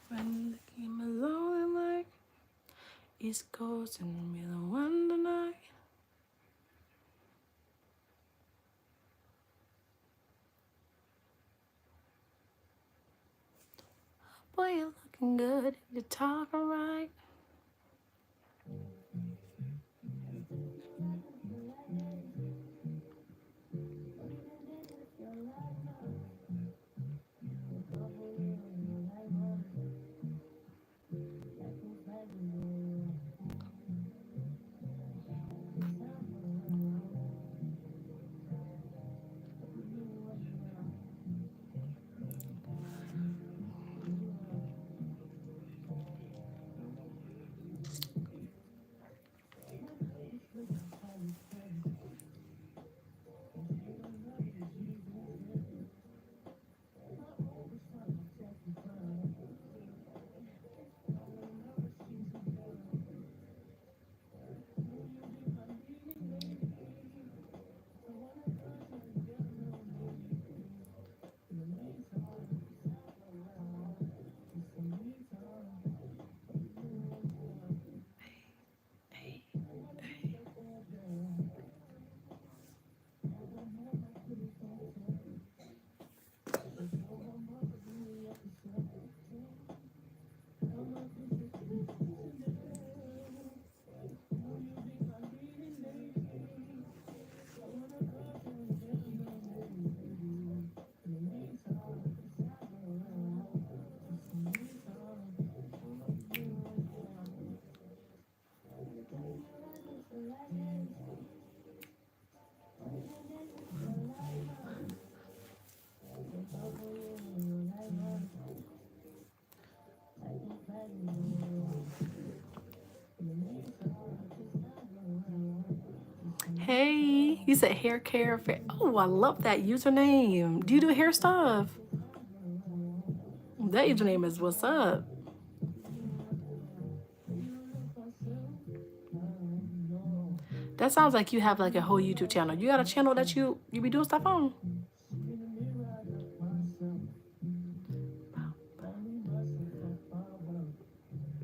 When the game is on like East Coast and me the one tonight. Boy, you're looking good. You're talking right. Hey, you said hair care. Oh, I love that username. Do you do hair stuff? That username is what's up. That sounds like you have like a whole YouTube channel. You got a channel that you be doing stuff on?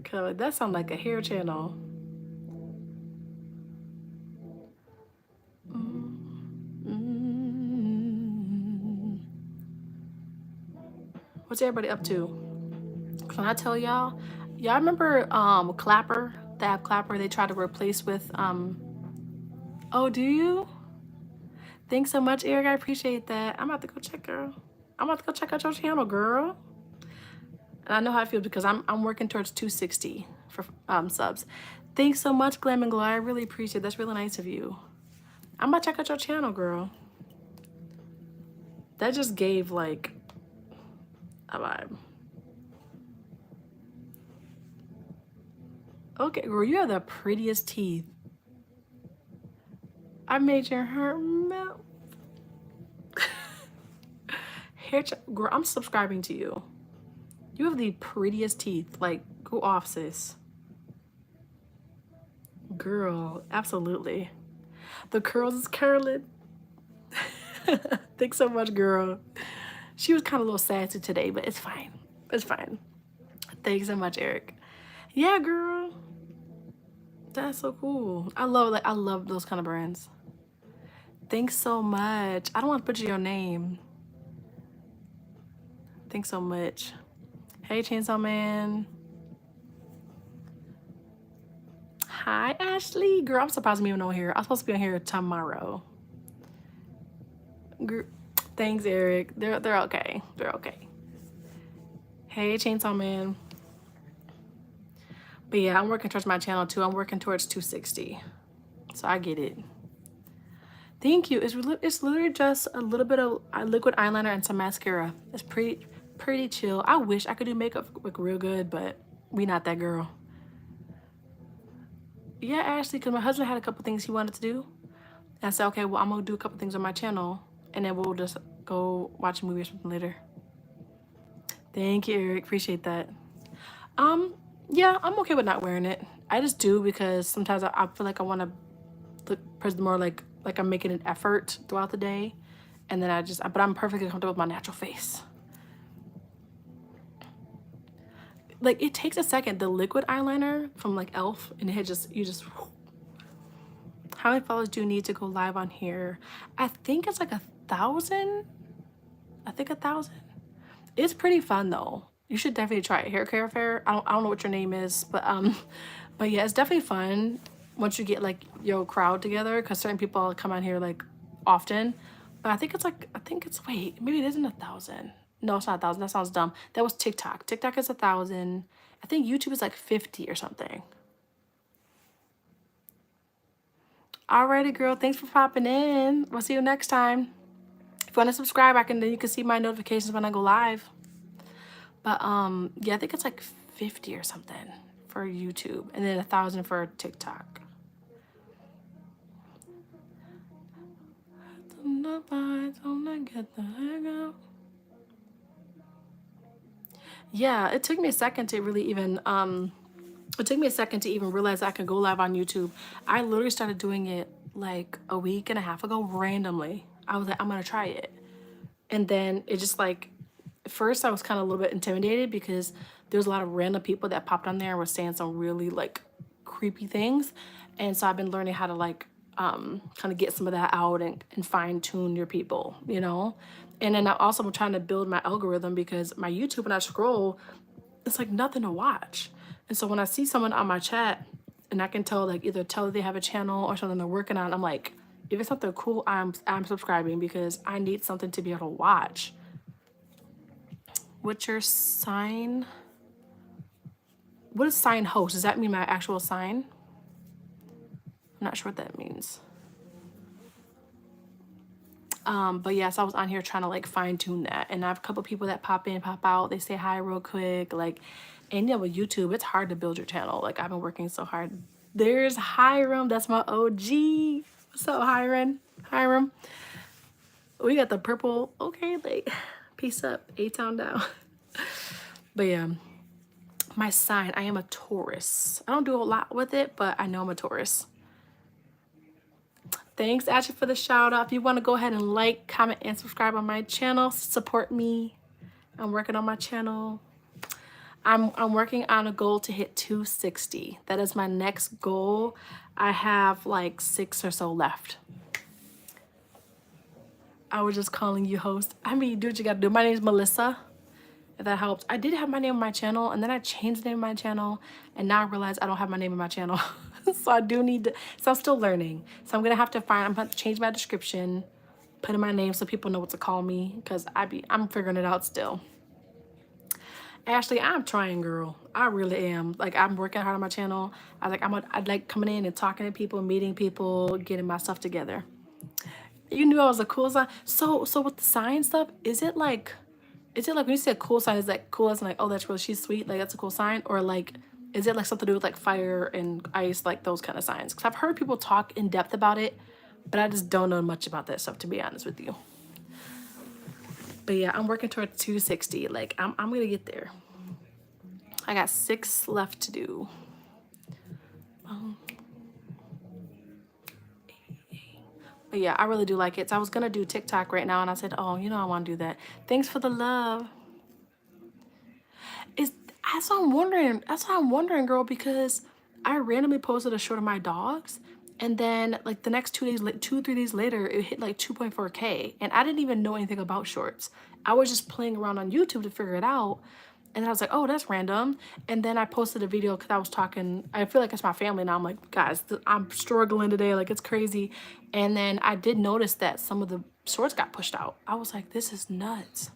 Cause that sounds like a hair channel. What's everybody up to? Can I tell y'all? Y'all remember Clapper? The app Clapper they tried to replace with oh, do you? Thanks so much, Eric. I appreciate that. I'm about to go check girl. I'm about to go check out your channel, girl. And I know how I feel because I'm working towards 260 for subs. Thanks so much, Glam and Glow. I really appreciate it. That's really nice of you. I'm about to check out your channel, girl. That just gave like a vibe. Okay, girl, you have the prettiest teeth. I made your heart melt. Girl, I'm subscribing to you. You have the prettiest teeth. Like, go off, sis. Girl, absolutely. The curls is curling. Thanks so much, girl. She was kind of a little sassy today, but it's fine. It's fine. Thanks so much, Eric. Yeah, girl. That's so cool. I love those kind of brands. Thanks so much. I don't want to butcher your name. Thanks so much. Hey, Chainsaw Man. Hi, Ashley. Girl, I'm surprised I'm even on here. I'm supposed to be on here tomorrow. Girl, thanks, Eric. They're okay. They're okay. Hey, Chainsaw Man. But yeah, I'm working towards my channel too. I'm working towards 260. So I get it. Thank you. It's literally just a little bit of liquid eyeliner and some mascara. It's pretty chill. I wish I could do makeup look real good, but we not that girl. Yeah, Ashley, because my husband had a couple things he wanted to do. And I said, okay, well, I'm going to do a couple things on my channel, and then we'll just go watch a movie or something later. Thank you, Eric. Appreciate that. Yeah, I'm okay with not wearing it. I just do because sometimes I feel like I want to look more like I'm making an effort throughout the day, and then but I'm perfectly comfortable with my natural face. Like it takes a second. The liquid eyeliner from like Elf, and it you just. How many followers do you need to go live on here? I think it's like 1,000. I think 1,000. It's pretty fun though. You should definitely try it. Hair Care Fair. I don't know what your name is, but yeah, it's definitely fun once you get like your crowd together, because certain people come on here like often. But I think it's wait, maybe it isn't 1,000. No, it's not 1,000. That sounds dumb. That was TikTok. TikTok is 1,000. I think YouTube is like 50 or something. Alrighty, girl. Thanks for popping in. We'll see you next time. If you want to subscribe, then you can see my notifications when I go live. But yeah, I think it's like 50 or something for YouTube, and then 1,000 for TikTok. Yeah, it took me a second to really even realize I could go live on YouTube. I literally started doing it like a week and a half ago randomly. I was like, I'm gonna try it. And then it just like, at first I was kind of a little bit intimidated because there's a lot of random people that popped on there and were saying some really like creepy things. And so I've been learning how to like kind of get some of that out and fine tune your people, you know? And then I also am trying to build my algorithm, because my YouTube, when I scroll, it's like nothing to watch. And so when I see someone on my chat and I can tell, like either tell that they have a channel or something they're working on, I'm like, if it's something cool, I'm subscribing, because I need something to be able to watch. What's your sign? What is sign host? Does that mean my actual sign? I'm not sure what that means. But yes, I was on here trying to like fine tune that, and I have a couple people that pop in, pop out. They say hi real quick, like, and yeah, with YouTube, it's hard to build your channel. Like I've been working so hard. There's Hiram, that's my OG. What's up, Hiram? Hiram, we got the purple. Okay, like, peace up, A-Town down. But yeah, my sign, I am a Taurus. I don't do a lot with it, but I know I'm a Taurus. Thanks, Ashley, for the shout out. If you want to go ahead and like, comment, and subscribe on my channel, support me. I'm working on my channel. I'm working on a goal to hit 260. That is my next goal. I have like 6 or so left. I was just calling you host. I mean, do what you gotta do. My name is Melissa, if that helps. I did have my name on my channel, and then I changed the name of my channel, and now I realize I don't have my name in my channel. So I do need to, so I'm still learning. So I'm gonna have to I'm gonna change my description, put in my name so people know what to call me, because I'm figuring it out still. Ashley, I'm trying, girl. I really am. Like, I'm working hard on my channel. I'd like coming in and talking to people, meeting people, getting my stuff together. You knew I was a cool sign. So with the sign stuff, is it like when you say a cool sign, is that cool as in like, oh, that's really, she's sweet, like that's a cool sign? Or like, is it like something to do with like fire and ice, like those kind of signs? Because I've heard people talk in depth about it, but I just don't know much about that stuff, to be honest with you. But yeah, I'm working towards 260. Like, I'm gonna get there. I got 6 left to do. But yeah, I really do like it. So I was gonna do TikTok right now, and I said, oh, I want to do that. Thanks for the love. That's what I'm wondering, girl, because I randomly posted a short of my dogs, and then like the next 2-3 days later, it hit like 2.4K, and I didn't even know anything about shorts. I was just playing around on YouTube to figure it out. And then I was like, oh, that's random. And then I posted a video because I was talking. I feel like it's my family now. I'm like, guys, I'm struggling today. Like, it's crazy. And then I did notice that some of the shorts got pushed out. I was like, this is nuts.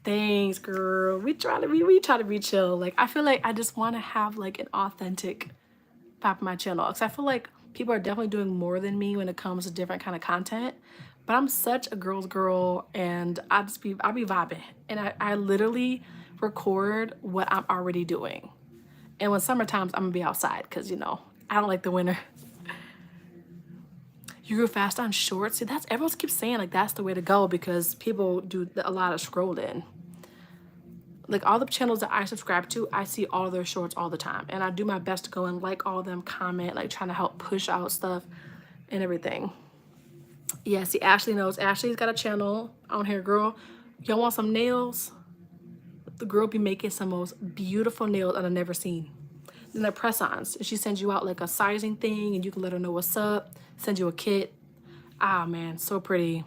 Thanks, girl. We try to be chill. Like, I feel like I just want to have like an authentic vibe on my channel, because I feel like people are definitely doing more than me when it comes to different kind of content. But I'm such a girl's girl, and I'll be vibing, and I literally record what I'm already doing. And when summertime, I'm gonna be outside, because I don't like the winter. You grew fast on shorts. See, everyone keeps saying like that's the way to go, because people do a lot of scrolling. Like all the channels that I subscribe to, I see all their shorts all the time. And I do my best to go and like all of them, comment, like trying to help push out stuff and everything. Yeah, see, Ashley knows. Ashley's got a channel on here, girl. Y'all want some nails? The girl be making some most beautiful nails that I've never seen. And they're press-ons. She sends you out like a sizing thing and you can let her know what's up, send you a kit. Ah, man, so pretty.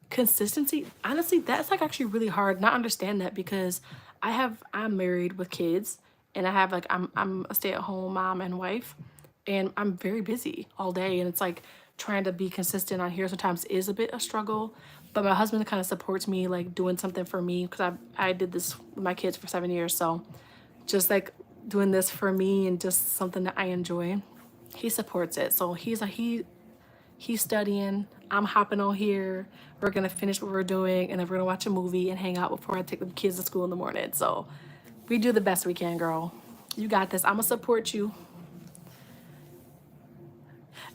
Consistency, honestly, that's like actually really hard. Not understand that because I'm married with kids and I have like I'm a stay-at-home mom and wife and I'm very busy all day and it's like trying to be consistent on here sometimes is a bit a struggle, but my husband kind of supports me like doing something for me because I did this with my kids for 7 years, so just like doing this for me and just something that I enjoy, he supports it. So he's studying, I'm hopping on here, we're gonna finish what we're doing, and then we're gonna watch a movie and hang out before I take the kids to school in the morning. So we do the best we can, girl. You got this. I'm gonna support you.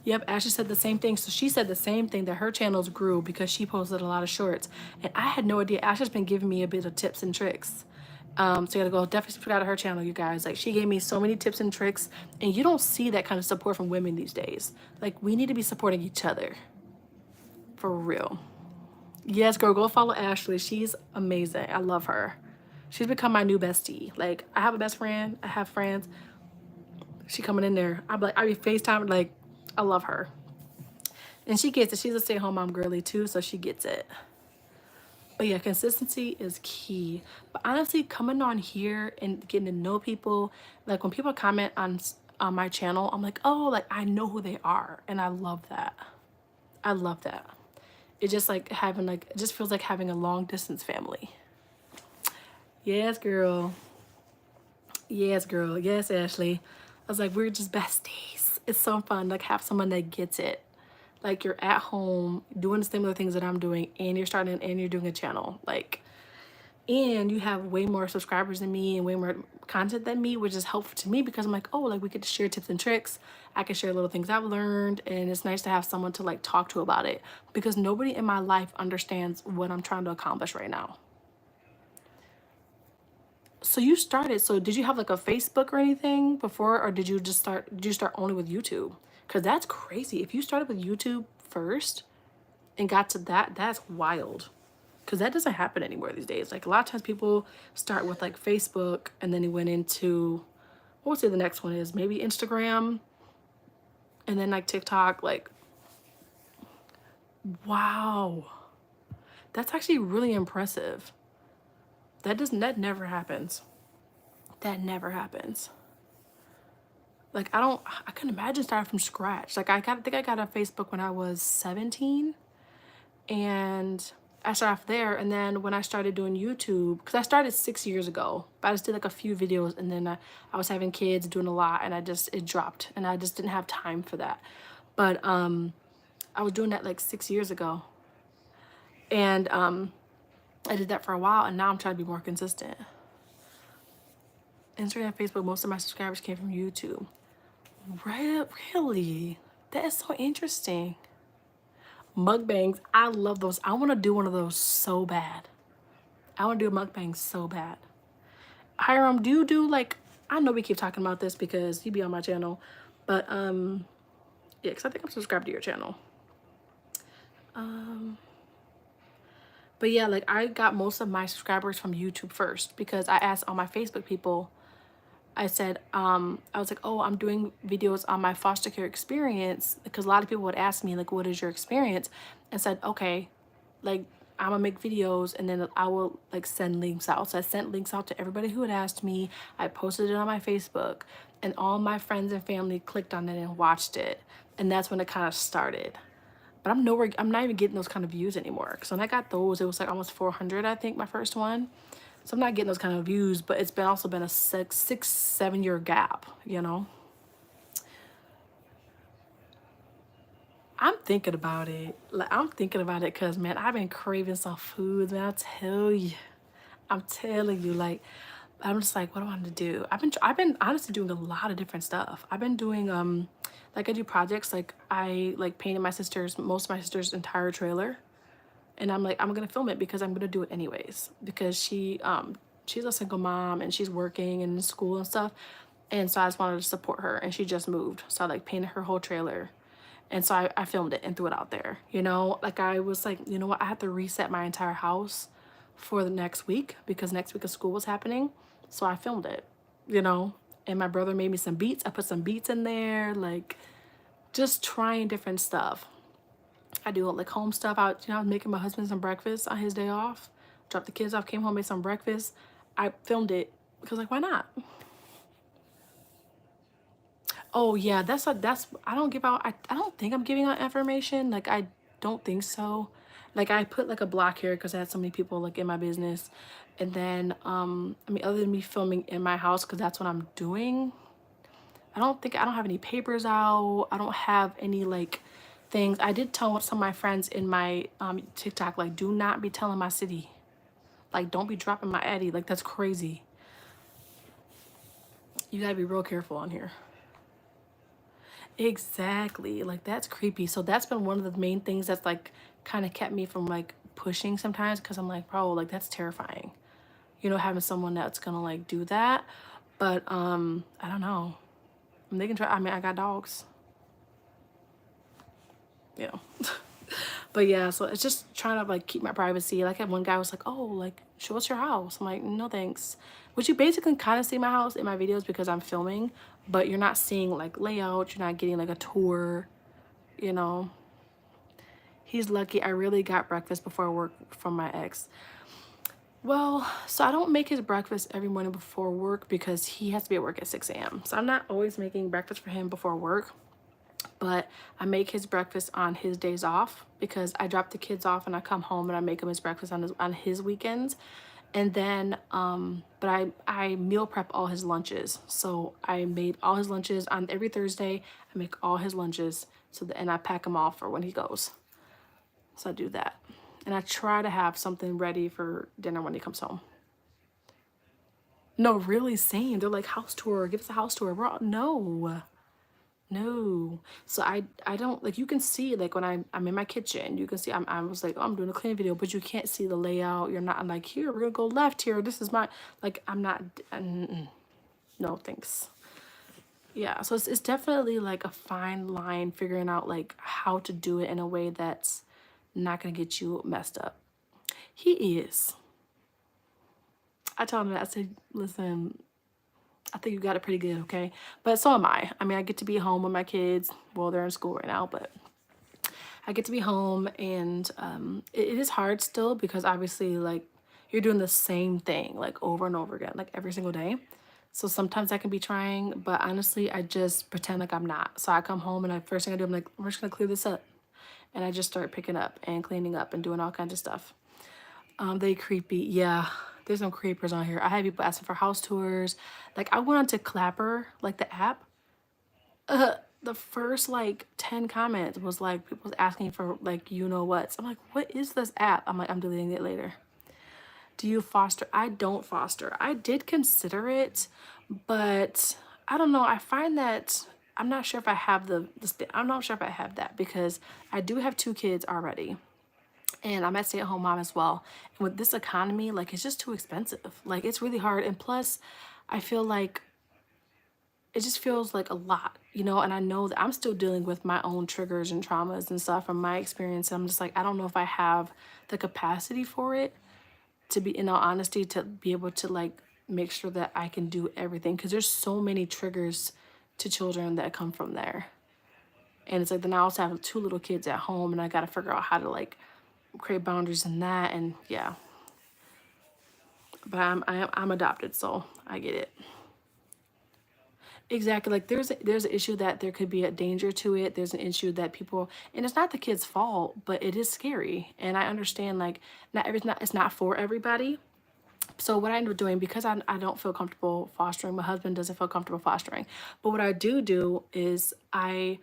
Yep, Ashley said the same thing. So she said the same thing, that her channels grew because she posted a lot of shorts. And I had no idea. Ashley's been giving me a bit of tips and tricks. So you gotta go definitely subscribe to her channel, you guys. Like she gave me so many tips and tricks, and you don't see that kind of support from women these days. Like we need to be supporting each other. For real. Yes, girl, go follow Ashley. She's amazing. I love her. She's become my new bestie. Like I have a best friend. I have friends. She coming in there. I be FaceTime, like I love her. And she gets it. She's a stay-at-home mom girly too, so she gets it. But yeah, consistency is key. But honestly, coming on here and getting to know people, like when people comment on my channel, I'm like, oh, like I know who they are, and I love that. I love that. It just like having like it just feels like having a long distance family. Yes, girl. Yes, girl. Yes, Ashley. I was like, we're just besties. It's so fun. Like have someone that gets it. Like you're at home doing the similar things that I'm doing, and you're doing a channel. Like, and you have way more subscribers than me and way more content than me, which is helpful to me because I'm like, oh, like we get to share tips and tricks. I can share little things I've learned, and it's nice to have someone to like talk to about it because nobody in my life understands what I'm trying to accomplish right now. So you started, so did you have like a Facebook or anything before, or did you start only with YouTube? Because that's crazy. If you started with YouTube first and got to that, that's wild. Because that doesn't happen anymore these days. Like a lot of times people start with like Facebook and then they went into, what would say the next one is? Maybe Instagram and then like TikTok. Like, wow. That's actually really impressive. That never happens. That never happens. Like I couldn't imagine starting from scratch. Like I think I got on Facebook when I was 17 and I started off there. And then when I started doing YouTube, because I started 6 years ago, but I just did like a few videos and then I was having kids, doing a lot, and it dropped and I just didn't have time for that. But I was doing that like 6 years ago. And I did that for a while, and now I'm trying to be more consistent. Instagram, Facebook, most of my subscribers came from YouTube. Right? Really? That is so interesting. Mukbangs, I love those. I want to do one of those so bad. I want to do a mukbang so bad. Hiram, do you do like, I know we keep talking about this because you be on my channel, but yeah, because I think I'm subscribed to your channel. But yeah, like I got most of my subscribers from YouTube first because I asked all my Facebook people, I said, I was like, oh, I'm doing videos on my foster care experience because a lot of people would ask me like, what is your experience? And said, okay, like I'm gonna make videos and then I will like send links out. So I sent links out to everybody who had asked me. I posted it on my Facebook and all my friends and family clicked on it and watched it. And that's when it kind of started. But I'm not even getting those kind of views anymore. Because when I got those, it was like almost 400, I think, my first one. So I'm not getting those kind of views, but it's been also been a 7 year gap, you know? I'm thinking about it. Like, I'm thinking about it because, man, I've been craving some food, man. I'm telling you, like, I'm just like, what do I want to do? I've been honestly doing a lot of different stuff. I've been doing, like I do projects, like I like painted most of my sister's entire trailer. And I'm like, I'm gonna film it because I'm gonna do it anyways, because she's a single mom and she's working and in school and stuff. And so I just wanted to support her, and she just moved. So I like painted her whole trailer. And so I filmed it and threw it out there. You know, like I was like, you know what, I have to reset my entire house for the next week because next week of school was happening. So I filmed it, you know. And my brother made me some beats. I put some beats in there, like just trying different stuff. I do like home stuff. I was making my husband some breakfast on his day off. Dropped the kids off, came home, made some breakfast. I filmed it because like, why not? Oh yeah, that's I don't give out, I don't think I'm giving out information. Like I don't think so. Like I put like a block here because I had so many people like in my business. And then I mean, other than me filming in my house because that's what I'm doing, I don't have any papers out. I don't have any like things. I did tell some of my friends in my TikTok, like, do not be telling my city. Like, don't be dropping my Addy. Like, that's crazy. You gotta be real careful on here. Exactly. Like, that's creepy. So that's been one of the main things that's like kind of kept me from like pushing sometimes, because I'm like, bro, like that's terrifying. You know, having someone that's gonna like do that. But I don't know. They can try. I mean, I got dogs. You know. But yeah, so it's just trying to like keep my privacy. Like, one guy was like, oh, like, show us your house. I'm like, no thanks. Which you basically kind of see my house in my videos because I'm filming, but you're not seeing like layout. You're not getting like a tour, you know. He's lucky. I really got breakfast before work from my ex. Well, so I don't make his breakfast every morning before work because he has to be at work at 6 a.m. So I'm not always making breakfast for him before work, but I make his breakfast on his days off because I drop the kids off and I come home and I make him his breakfast on his weekends. And then but I meal prep all his lunches. So I made all his lunches on every Thursday. I make all his lunches and I pack them off for when he goes. So I do that. And I try to have something ready for dinner when he comes home. No, really, same. They're like, house tour, give us a house tour. We're all, no. No. So I don't, like, you can see like when I'm in my kitchen, you can see I was like, oh, I'm doing a clean video, but you can't see the layout. You're not, I'm like, here, we're gonna go left here. This is my, like, I'm not, no thanks. Yeah, so it's definitely like a fine line figuring out like how to do it in a way that's not gonna get you messed up. He is. I told him that, I said, listen, I think you got it pretty good, okay? But so am I. I mean, I get to be home with my kids. Well, they're in school right now, but I get to be home, and it is hard still because obviously, like, you're doing the same thing like over and over again, like every single day. So sometimes that can be trying, but honestly, I just pretend like I'm not. So I come home and the first thing I do, I'm like, we're just gonna clear this up, and I just start picking up and cleaning up and doing all kinds of stuff. They creepy. Yeah, there's no creepers on here. I had people asking for house tours. Like, I went on to Clapper, like the app. The first like 10 comments was like people asking for like, you know what. So I'm like, what is this app? I'm like, I'm deleting it later. Do you foster? I don't foster. I did consider it, but I don't know. I find that I'm not sure if I have I'm not sure if I have that because I do have 2 kids already. And I'm a stay-at-home mom as well. And with this economy, like, it's just too expensive. Like, it's really hard. And plus, I feel like it just feels like a lot, you know? And I know that I'm still dealing with my own triggers and traumas and stuff from my experience. And I'm just like, I don't know if I have the capacity for it, to be, in all honesty, to be able to like make sure that I can do everything. Because there's so many triggers to children that come from there. And it's like, then I also have 2 little kids at home and I got to figure out how to like create boundaries in that. And yeah, but I'm adopted, so I get it. Exactly. Like, there's an issue that there could be a danger to it. There's an issue that people, and it's not the kid's fault, but it is scary. And I understand like it's not for everybody. So what I end up doing, because I don't feel comfortable fostering, my husband doesn't feel comfortable fostering, but what I do is I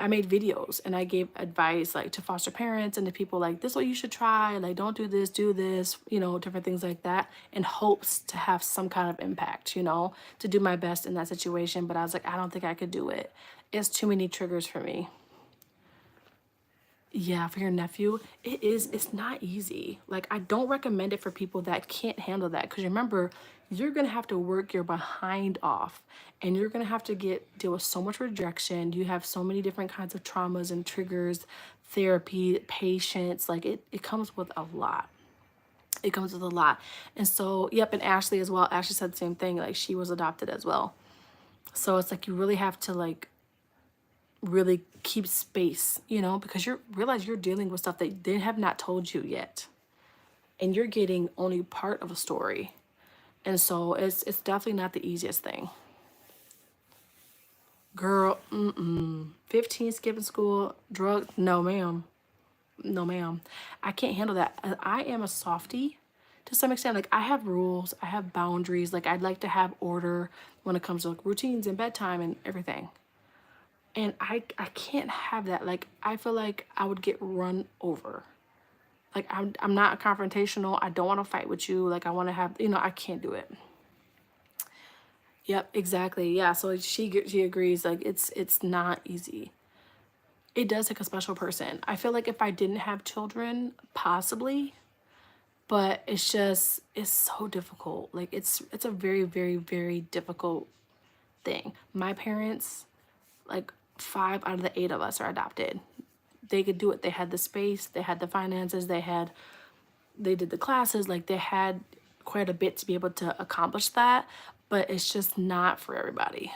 made videos and I gave advice like to foster parents and to people like, this is what you should try, like, don't do this, do this, you know, different things like that, in hopes to have some kind of impact, you know, to do my best in that situation. But I was like, I don't think I could do it. It's too many triggers for me. Yeah, for your nephew, it's not easy. Like, I don't recommend it for people that can't handle that. Because remember, you're gonna have to work your behind off, and you're gonna have to deal with so much rejection. You have so many different kinds of traumas and triggers, therapy, patience. Like, it comes with a lot. It comes with a lot. And so, yep, and Ashley as well. Ashley said the same thing. Like, she was adopted as well. So it's like you really have to like really keep space, because you realize you're dealing with stuff that they have not told you yet, and you're getting only part of a story. And so it's definitely not the easiest thing. Girl, 15 skipping school, drug, no ma'am. No ma'am. I can't handle that. I am a softie to some extent. Like, I have rules, I have boundaries. Like, I'd like to have order when it comes to like routines and bedtime and everything. And I can't have that. Like, I feel like I would get run over. Like, I'm not confrontational. I don't want to fight with you. Like, I want to have, I can't do it. Yep, exactly. Yeah, so she agrees. Like, it's not easy. It does take a special person. I feel like if I didn't have children, possibly, but it's so difficult. Like, it's a very, very, very difficult thing. My parents, like, 5 out of the 8 of us are adopted. They could do it. They had the space, they had the finances, they did the classes, like, they had quite a bit to be able to accomplish that, but it's just not for everybody.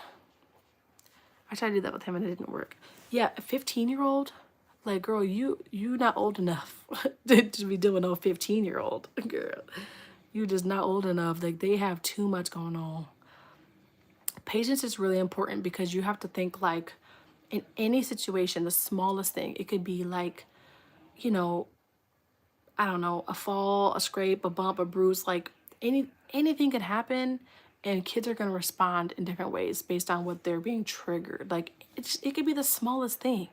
I tried to do that with him and it didn't work. Yeah, a 15-year-old, like, girl, you not old enough to be doing no 15-year-old, girl. You just not old enough. Like, they have too much going on. Patience is really important because you have to think, like, in any situation, the smallest thing, it could be like, you know, I don't know, a fall, a scrape, a bump, a bruise, like, anything can happen, and kids are gonna respond in different ways based on what they're being triggered. Like, it could be the smallest thing.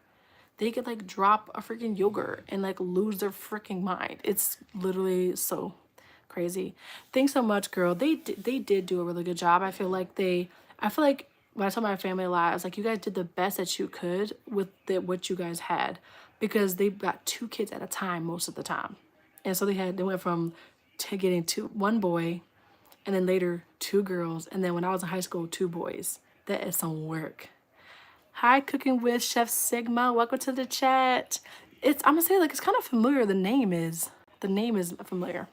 They could like drop a freaking yogurt and like lose their freaking mind. It's literally so crazy. Thanks so much, girl. They did do a really good job. I feel like when I tell my family a lot, I was like, you guys did the best that you could with what you guys had, because they got 2 kids at a time most of the time, and so they went from getting one boy, and then later 2 girls, and then when I was in high school, 2 boys. That is some work. Hi, Cooking with Chef Sigma. Welcome to the chat. I'm gonna say, like, it's kind of familiar. The name is familiar.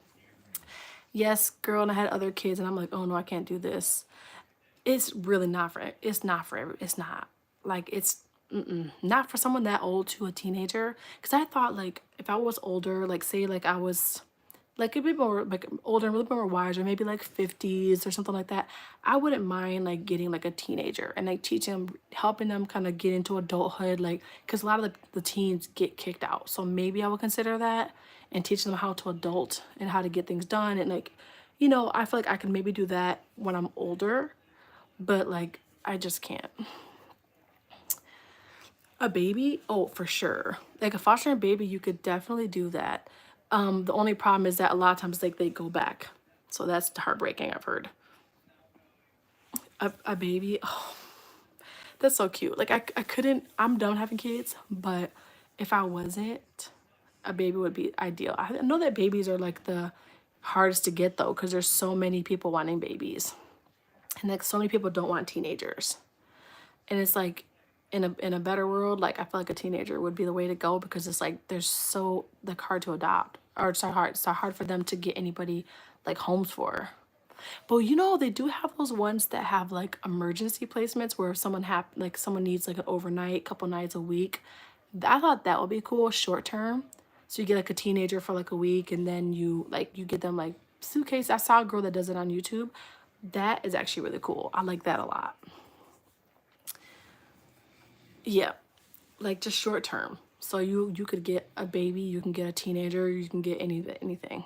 Yes, girl, and I had other kids, and I'm like, oh no, I can't do this. It's really not for. It's not for every. It's not like it's not for someone that old to a teenager. Because I thought, like, if I was older, like, say like I was like a bit more like older, a little bit more wise, or maybe like 50s or something like that, I wouldn't mind like getting like a teenager and like teaching them, helping them kind of get into adulthood, like, because a lot of the teens get kicked out. So maybe I would consider that and teach them how to adult and how to get things done. And like, I feel like I can maybe do that when I'm older, but like, I just can't. A baby? Oh, for sure. Like, a fostering baby, you could definitely do that. The only problem is that a lot of times, like, they go back. So that's heartbreaking, I've heard. A baby, oh, that's so cute. Like, I couldn't, I'm done having kids, but if I wasn't, a baby would be ideal. I know that babies are like the hardest to get though, because there's so many people wanting babies. And like, so many people don't want teenagers. And it's like, in a better world, like, I feel like a teenager would be the way to go, because it's like there's so like hard to adopt, or it's so hard for them to get anybody like homes for. But they do have those ones that have like emergency placements where if someone needs like an overnight, couple nights a week. I thought that would be cool, short term. So you get like a teenager for like a week, and then you get them like suitcase. I saw a girl that does it on YouTube. That is actually really cool. I like that a lot. Yeah, like, just short term. So you could get a baby, you can get a teenager, you can get anything.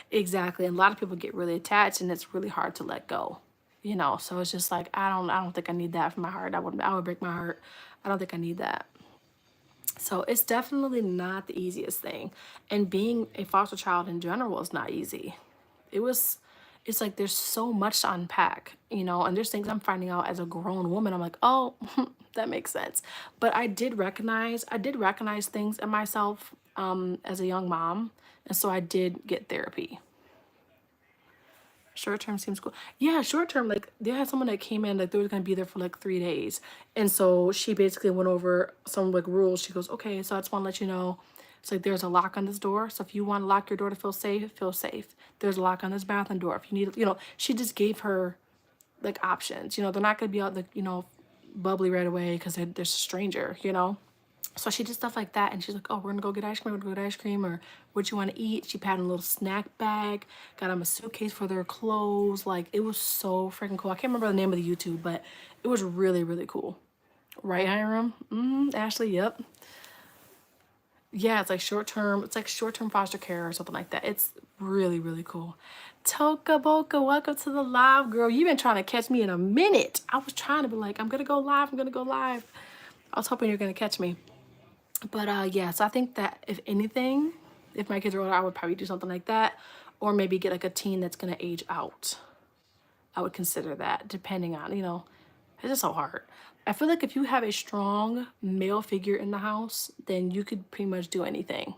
Exactly. And a lot of people get really attached, and it's really hard to let go. So it's just like, I don't think I need that for my heart. I would break my heart. I don't think I need that. So it's definitely not the easiest thing. And being a foster child in general is not easy. It was it's like there's so much to unpack, you know, and there's things I'm finding out as a grown woman. I'm like, oh, that makes sense. But I did recognize things in myself as a young mom. And so I did get therapy. Short term seems cool. Yeah, short term, like they had someone that came in, like they were gonna be there for like 3 days. And so she basically went over some like rules. She goes, okay, so I just wanna let you know. It's like there's a lock on this door. So if you want to lock your door to feel safe, feel safe. There's a lock on this bathroom door. If you need, you know, she just gave her like options. You know, they're not gonna be out like, you know, bubbly right away because there's a stranger, you know. So she did stuff like that, and she's like, "Oh, we're gonna go get ice cream. We're gonna go get ice cream, or what you want to eat." She packed a little snack bag, got them a suitcase for their clothes. Like it was so freaking cool. I can't remember the name of the YouTube, but it was really really cool. Right, Hiram? Ashley. Yep. Yeah, it's like short term. It's like short term foster care or something like that. It's really really cool. Toka Boka, welcome to the live, girl. You've been trying to catch me in a minute. I was trying to be like, I'm gonna go live. I'm gonna go live. I was hoping you're gonna catch me. But yeah, so I think that if anything, if my kids were older, I would probably do something like that, or maybe get like a teen that's gonna age out. I would consider that, depending on, you know, it's just so hard. I feel like if you have a strong male figure in the house, then you could pretty much do anything.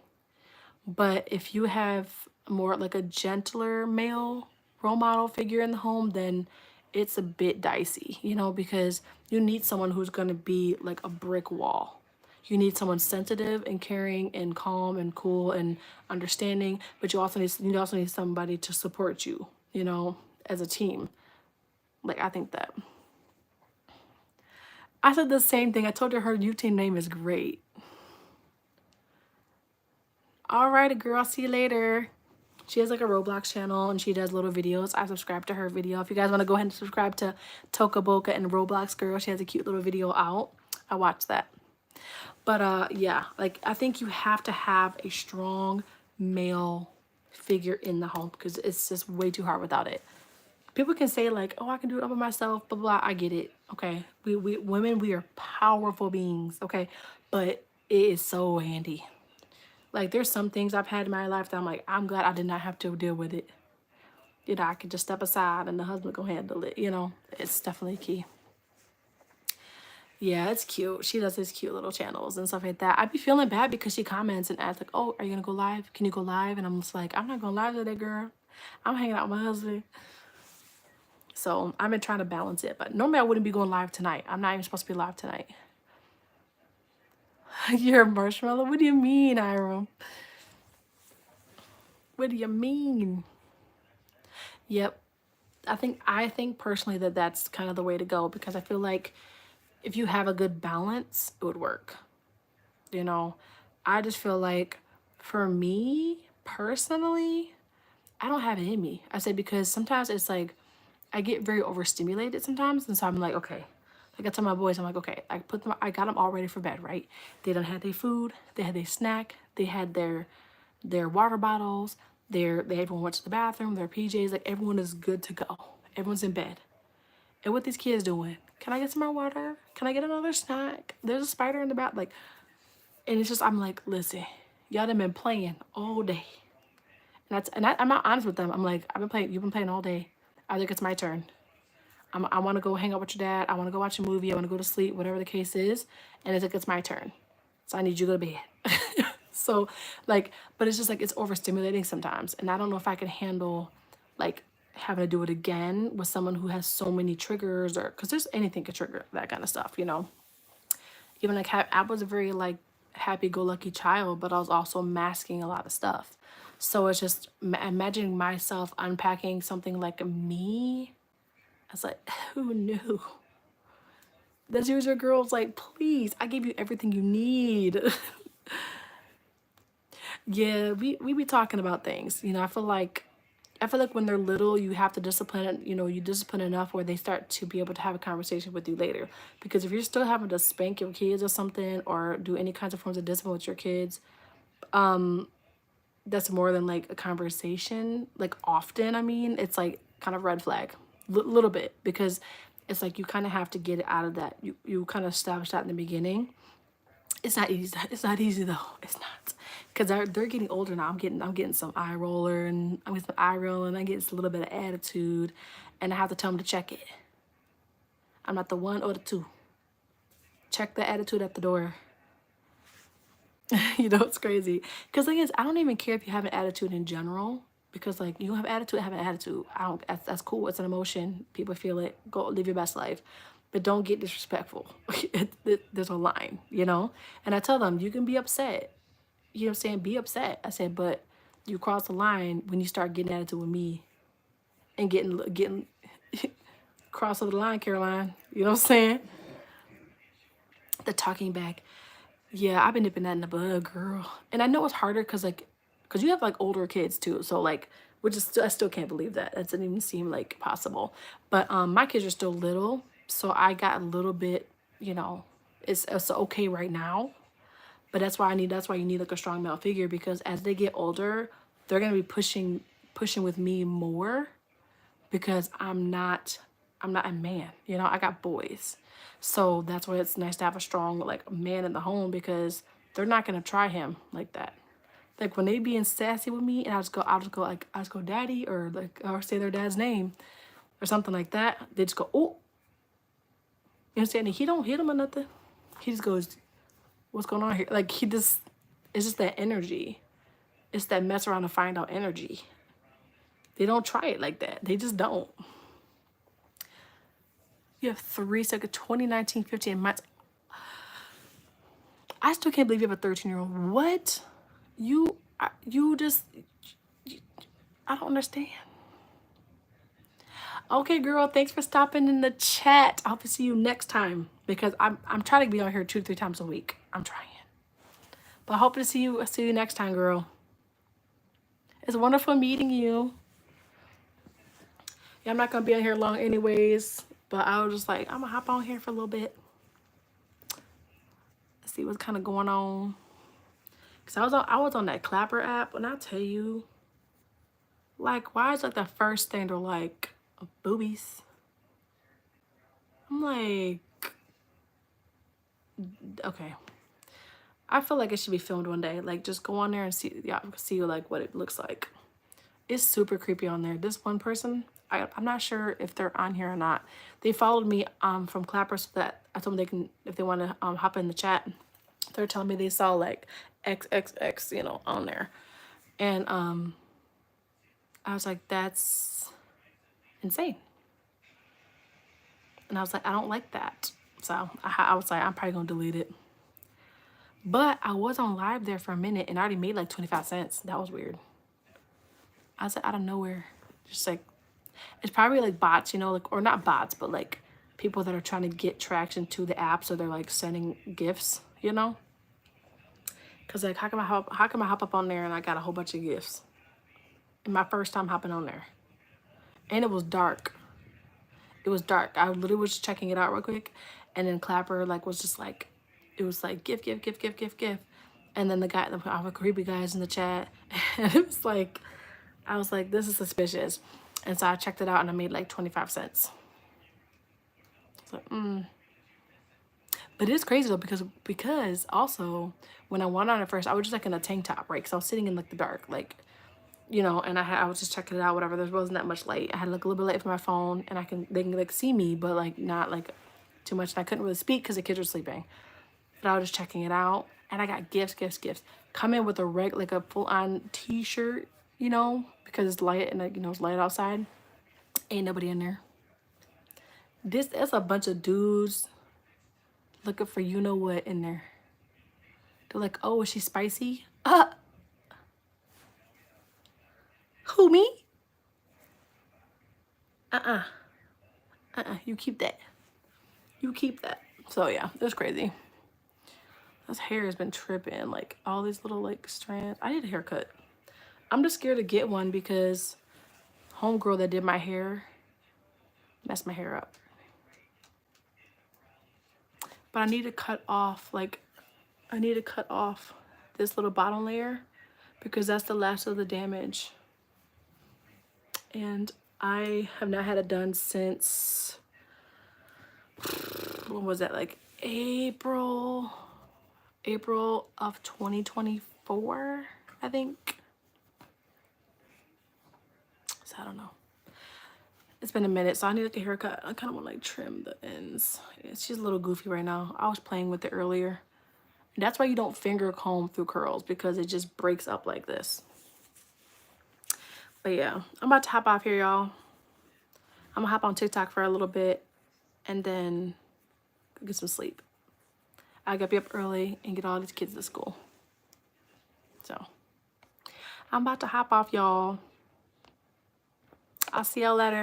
But if you have more like a gentler male role model figure in the home, then it's a bit dicey, you know, because you need someone who's going to be like a brick wall. You need someone sensitive and caring and calm and cool and understanding, but you also need somebody to support you, you know, as a team. Like I think that I said the same thing. I told her YouTube name is great. All right, girl. See you later. She has like a Roblox channel and she does little videos. I subscribe to her video. If you guys want to go ahead and subscribe to Toka Boka and Roblox Girl, she has a cute little video out. I watched that. But yeah, like I think you have to have a strong male figure in the home because it's just way too hard without it. People can say like, oh, I can do it all by myself, blah, blah, blah. I get it. Okay. We women, we are powerful beings. Okay. But it is so handy. Like there's some things I've had in my life that I'm like, I'm glad I did not have to deal with it. You know, I could just step aside and the husband go handle it. You know, it's definitely key. Yeah, it's cute. She does these cute little channels and stuff like that. I'd be feeling bad because she comments and asks like, oh, are you gonna go live? Can you go live? And I'm just like, I'm not going live today, girl. I'm hanging out with my husband. So I've been trying to balance it. But normally I wouldn't be going live tonight. I'm not even supposed to be live tonight. You're a marshmallow? What do you mean, Iram? What do you mean? Yep. I think personally that that's kind of the way to go because I feel like if you have a good balance, it would work. You know, I just feel like for me personally, I don't have it in me. I say because sometimes it's like I get very overstimulated sometimes, and so I'm like, okay. Like I tell my boys, I'm like, okay, I got them all ready for bed, right? They done had their food, they had their snack, they had their water bottles, everyone went to the bathroom, their PJs, like everyone is good to go. Everyone's in bed. And what these kids doing? Can I get some more water? Can I get another snack? There's a spider in the bath, like, and it's just I'm like, listen, y'all done been playing all day, I'm not honest with them. I'm like, I've been playing, you've been playing all day. I think it's my turn. I want to go hang out with your dad. I want to go watch a movie. I want to go to sleep, whatever the case is. And it's like, it's my turn. So I need you to go to bed. So like, but it's just like, it's overstimulating sometimes. And I don't know if I can handle like having to do it again with someone who has so many triggers or, cause there's anything could trigger that kind of stuff, you know? Even like, I was a very like happy-go-lucky child, but I was also masking a lot of stuff. So it's just imagining myself unpacking something like me. I was like, who knew? This user girl's like, please, I gave you everything you need. Yeah, we be talking about things. You know, I feel like when they're little, you have to discipline, you know, you discipline enough where they start to be able to have a conversation with you later. Because if you're still having to spank your kids or something or do any kinds of forms of discipline with your kids, that's more than like a conversation. Like often, I mean, it's like kind of red flag, little bit, because it's like you kind of have to get it out of that. You kind of establish that in the beginning. It's not easy. It's not easy though. It's not, because they're getting older now. I'm getting some eye roller, and I'm getting some eye roll, and I get a little bit of attitude, and I have to tell them to check it. I'm not the one or the two. Check the attitude at the door. You know, it's crazy. Because thing is, I don't even care if you have an attitude in general. Because like you have attitude, have an attitude. I don't. That's cool. It's an emotion. People feel it. Go live your best life, but don't get disrespectful. There's a line, you know. And I tell them you can be upset. You know what I'm saying? Be upset. I said, but you cross the line when you start getting attitude with me and getting cross over the line, Caroline. You know what I'm saying? The talking back. Yeah, I've been nipping that in the bud, girl. And I know it's harder because you have like older kids too. So like, which is I still can't believe that. That doesn't even seem like possible. But my kids are still little, so I got a little bit, you know, it's okay right now. But that's why you need like a strong male figure, because as they get older, they're gonna be pushing with me more, because I'm not a man, you know. I got boys. So that's why it's nice to have a strong like man in the home, because they're not gonna try him like that. Like when they being sassy with me, and I just go daddy, or like, or say their dad's name or something like that. They just go, oh, you know what I'm saying? And he don't hit him or nothing. He just goes, what's going on here? Like he just, it's just that energy. It's that mess around and find out energy. They don't try it like that. They just don't. You have 2019, 15 months. I still can't believe you have a 13-year-old. What? You just, I don't understand. Okay, girl, thanks for stopping in the chat. I hope to see you next time, because I'm trying to be on here 2 to 3 times a week. I'm trying. But I hope to see you next time, girl. It's wonderful meeting you. Yeah, I'm not gonna be on here long anyways, but I was just like, I'm gonna hop on here for a little bit. See what's kind of going on. Cause I was on that Clapper app, and I tell you, like, why is like the first thing they're like boobies? I'm like, okay. I feel like it should be filmed one day. Like, just go on there and see like what it looks like. It's super creepy on there. This one person, I'm not sure if they're on here or not. They followed me from Clapper, so that I told them they can, if they want to hop in the chat. They're telling me they saw like XXX, you know, on there. And I was like, that's insane. And I was like, I don't like that. So I was like, I'm probably gonna delete it. But I was on live there for a minute, and I already made like 25 cents. That was weird. I was like, out of nowhere, just like, it's probably like bots, you know, like, or not bots, but like people that are trying to get traction to the app, so they're like sending gifts, you know. Cause like, how come I hop up on there and I got a whole bunch of gifts? And my first time hopping on there, and it was dark. It was dark. I literally was just checking it out real quick, and then Clapper like was just like, it was like gift, and then the guy, all the creepy guys in the chat, and it was like, I was like, this is suspicious, and so I checked it out, and I made like 25 cents. So, But it's crazy though, because also when I went on it first, I was just like in a tank top, right? Because I was sitting in like the dark, like, you know, and I was just checking it out, whatever. There wasn't that much light. I had like a little bit of light from my phone, and they can like see me, but like not like too much. And I couldn't really speak because the kids were sleeping. But I was just checking it out, and I got gifts. Come in with like a full on t-shirt, you know, because it's light, and like, you know, it's light outside. Ain't nobody in there. It's a bunch of dudes looking for you know what in there. They're like, oh, is she spicy? Who, me? You keep that. You keep that. So yeah, that's crazy. This hair has been tripping, like all these little like strands. I need a haircut. I'm just scared to get one because homegirl that did my hair messed my hair up. But I need to cut off this little bottom layer, because that's the last of the damage. And I have not had it done since, when was that, like April April of 2024, I think. So I don't know. It's been a minute, so I need like a haircut. I kind of want to like trim the ends. It's just a little goofy right now. I was playing with it earlier. That's why you don't finger comb through curls, because it just breaks up like this. But yeah, I'm about to hop off here, y'all. I'm gonna hop on TikTok for a little bit and then get some sleep. I gotta be up early and get all these kids to school. So I'm about to hop off, y'all. I'll see y'all later.